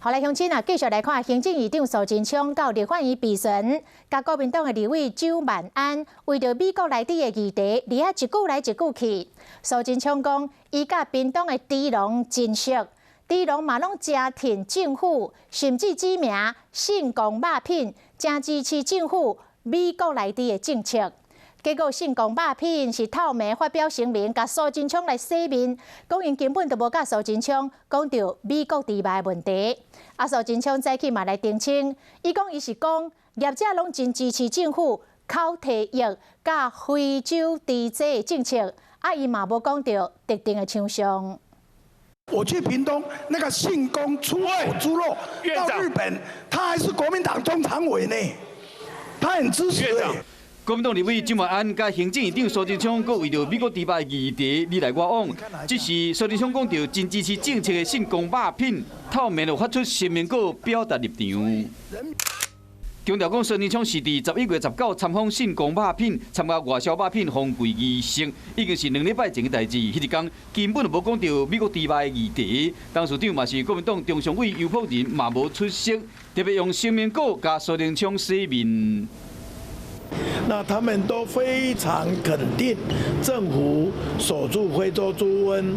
好来，乡亲啊，继续来看行政院长苏贞昌到立法院备询，甲国民党的立委周万安为着美国内底的议题，而一句来一句去。苏贞昌讲，伊甲屏东的猪农真熟，猪农嘛拢真挺政府，甚至指名信公肉品，真支持政府美国内底的政策。 结果，信公肉品是透明发表声明，甲苏贞昌来洗面，讲因根本就无甲苏贞昌讲到美国猪肉的问题。苏贞昌早起嘛来澄清，伊讲伊是讲业者拢真支持政府口蹄疫甲非洲猪瘟的政策，伊嘛无讲到特定的厂商。我去屏东，那个信公出口猪肉到日本，他还是国民党中常委呢，他很支持的。 国民党立委周万安甲行政院长苏贞昌，佮为着美国猪肉的议题你来我往，这时苏贞昌讲到真支持政策的信公肉品，透明就发出声明稿表达立场。强调讲苏贞昌是伫11月19参访信公肉品，参加外销肉品封柜仪式，已经是2礼拜前的代志。迄日天根本就无讲到美国猪肉的议题，董事长嘛是国民党中常委游朴仁嘛无出席，特别用声明稿甲苏贞昌洗面。 那他们都非常肯定政府守住非洲猪瘟，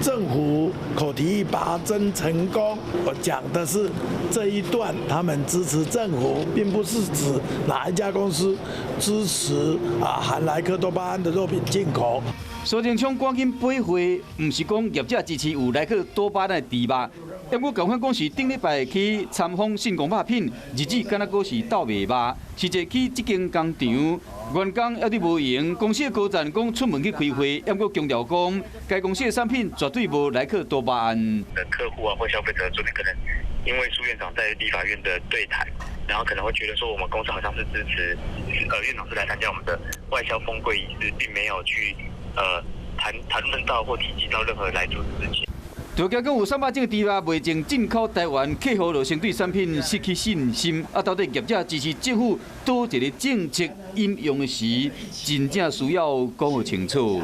政府口蹄疫拔针成功。我讲的是这一段，他们支持政府，并不是指哪一家公司支持含莱克多巴胺的肉品进口。苏贞昌赶紧背回，唔是讲业者支持有莱克多巴胺的猪肉。 因我共款讲是顶礼拜去参访信公肉品，日子敢若阁是斗袂肉。实际去这间工厂，员工还伫无闲，公司的高层讲出门去开会，因我强调讲，该公司的产品绝对无莱克多巴胺。的客户或消费者昨天可能因为苏院长在立法院的对谈，然后可能会觉得说我们公司好像是支持院长是来参加我们的外销封柜仪式，并没有去谈论到或提及到任何来做的事情。 就惊讲有300种猪肉未经进口台湾，客户就先对产品失去信心。到底业者支持政府多一个政策应用的时，真正需要讲清楚。